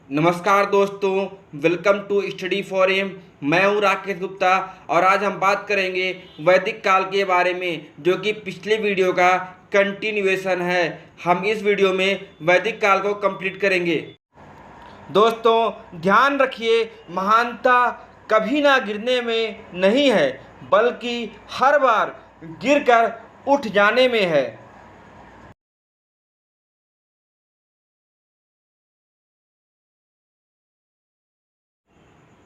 नमस्कार दोस्तों, welcome to study for M. मैं हूं राकेश गुप्ता और आज हम बात करेंगे वैदिक काल के बारे में, जो कि पिछले वीडियो का कंटिन्यूएशन है। हम इस वीडियो में वैदिक काल को कंप्लीट करेंगे। दोस्तों ध्यान रखिए, महानता कभी ना गिरने में नहीं है, बल्कि हर बार गिरकर उठ जाने में है।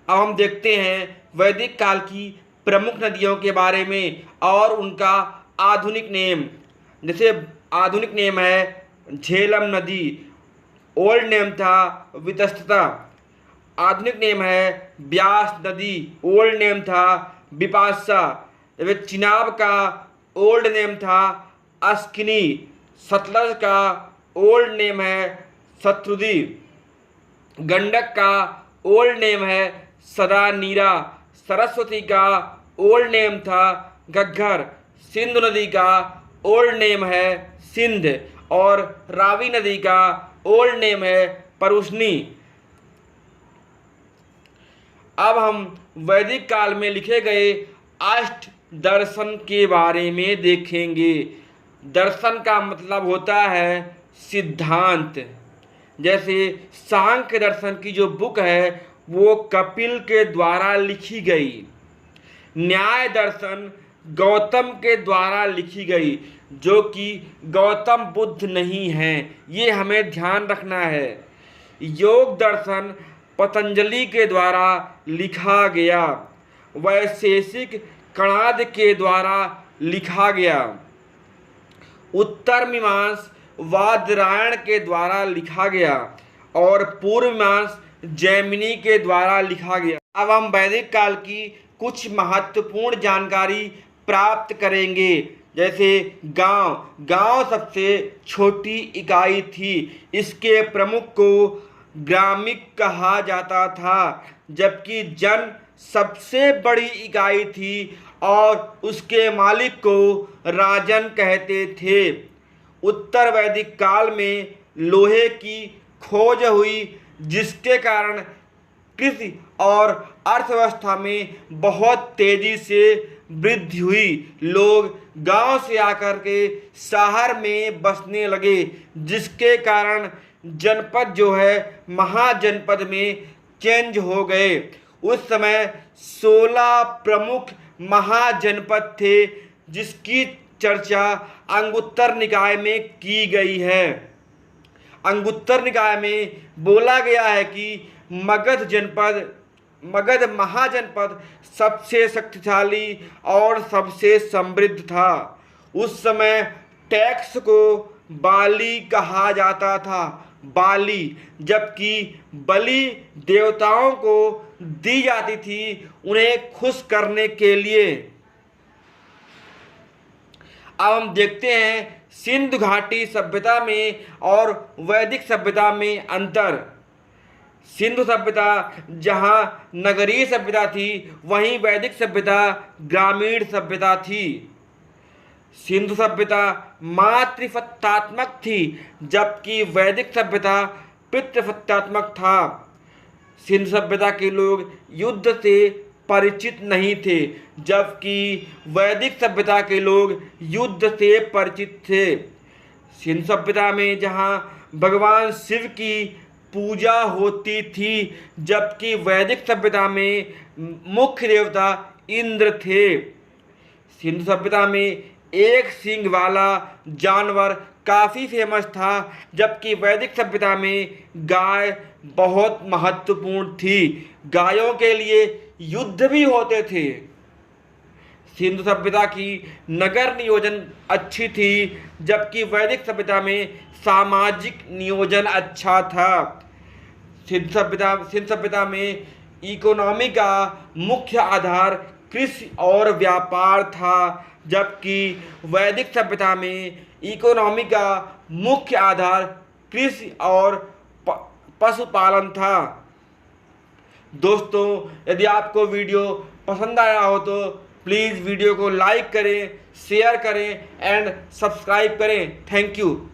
अब हम देखते हैं वैदिक काल की प्रमुख नदियों के बारे में और उनका आधुनिक नेम। जैसे आधुनिक नेम है झेलम नदी, ओल्ड नेम था वितस्तता। आधुनिक नेम है ब्यास नदी, ओल्ड नेम था बिपाशा। जैसे चिनाब का ओल्ड नेम था अस्किनी। सतलज का ओल्ड नेम है शत्रुदी। गंडक का ओल्ड नेम है सदा नीरा। सरस्वती का ओल्ड नेम था घग्गर। सिंधु नदी का ओल्ड नेम है सिंध और रावी नदी का ओल्ड नेम है परुष्णी। अब हम वैदिक काल में लिखे गए अष्ट दर्शन के बारे में देखेंगे। दर्शन का मतलब होता है सिद्धांत। जैसे सांख्य दर्शन की जो बुक है वो कपिल के द्वारा लिखी गई। न्याय दर्शन गौतम के द्वारा लिखी गई, जो कि गौतम बुद्ध नहीं है, ये हमें ध्यान रखना है। योग दर्शन पतंजलि के द्वारा लिखा गया। वैशेषिक कणाद के द्वारा लिखा गया। उत्तर मीमांस वादरायण के द्वारा लिखा गया और पूर्व मीमांस जैमिनी के द्वारा लिखा गया। अब हम वैदिक काल की कुछ महत्वपूर्ण जानकारी प्राप्त करेंगे। जैसे गांव सबसे छोटी इकाई थी। इसके प्रमुख को ग्रामिक कहा जाता था, जबकि जन सबसे बड़ी इकाई थी और उसके मालिक को राजन कहते थे। उत्तर वैदिक काल में लोहे की खोज हुई, जिसके कारण कृषि और अर्थव्यवस्था में बहुत तेजी से वृद्धि हुई। लोग गांव से आकर के शहर में बसने लगे, जिसके कारण जनपद जो है महाजनपद में चेंज हो गए। उस समय 16 प्रमुख महाजनपद थे, जिसकी चर्चा अंगुत्तर निकाय में की गई है। अंगुत्तर निकाय में बोला गया है कि मगध महाजनपद सबसे शक्तिशाली और सबसे समृद्ध था। उस समय टैक्स को बाली कहा जाता था, बाली, जबकि बलि देवताओं को दी जाती थी उन्हें खुश करने के लिए। अब हम देखते हैं सिंधु घाटी सभ्यता में और वैदिक सभ्यता में अंतर। सिंधु सभ्यता जहां नगरीय सभ्यता थी, वहीं वैदिक सभ्यता ग्रामीण सभ्यता थी। सिंधु सभ्यता मातृफत्यात्मक थी, जबकि वैदिक सभ्यता पितृफत्यात्मक था। सिंधु सभ्यता के लोग युद्ध से परिचित नहीं थे, जबकि वैदिक सभ्यता के लोग युद्ध से परिचित थे। सिंधु सभ्यता में जहां भगवान शिव की पूजा होती थी, जबकि वैदिक सभ्यता में मुख्य देवता इंद्र थे। सिंधु सभ्यता में एक सींग वाला जानवर काफ़ी फेमस था, जबकि वैदिक सभ्यता में गाय बहुत महत्वपूर्ण थी। गायों के लिए युद्ध भी होते थे। सिंधु सभ्यता की नगर नियोजन अच्छी थी, जबकि वैदिक सभ्यता में सामाजिक नियोजन अच्छा था। सिंधु सभ्यता में इकोनॉमी का मुख्य आधार कृषि और व्यापार था, जबकि वैदिक सभ्यता में इकोनॉमी का मुख्य आधार कृषि और पशुपालन था। दोस्तों, यदि आपको वीडियो पसंद आया हो तो प्लीज़ वीडियो को लाइक करें, शेयर करें एंड सब्सक्राइब करें। Thank you.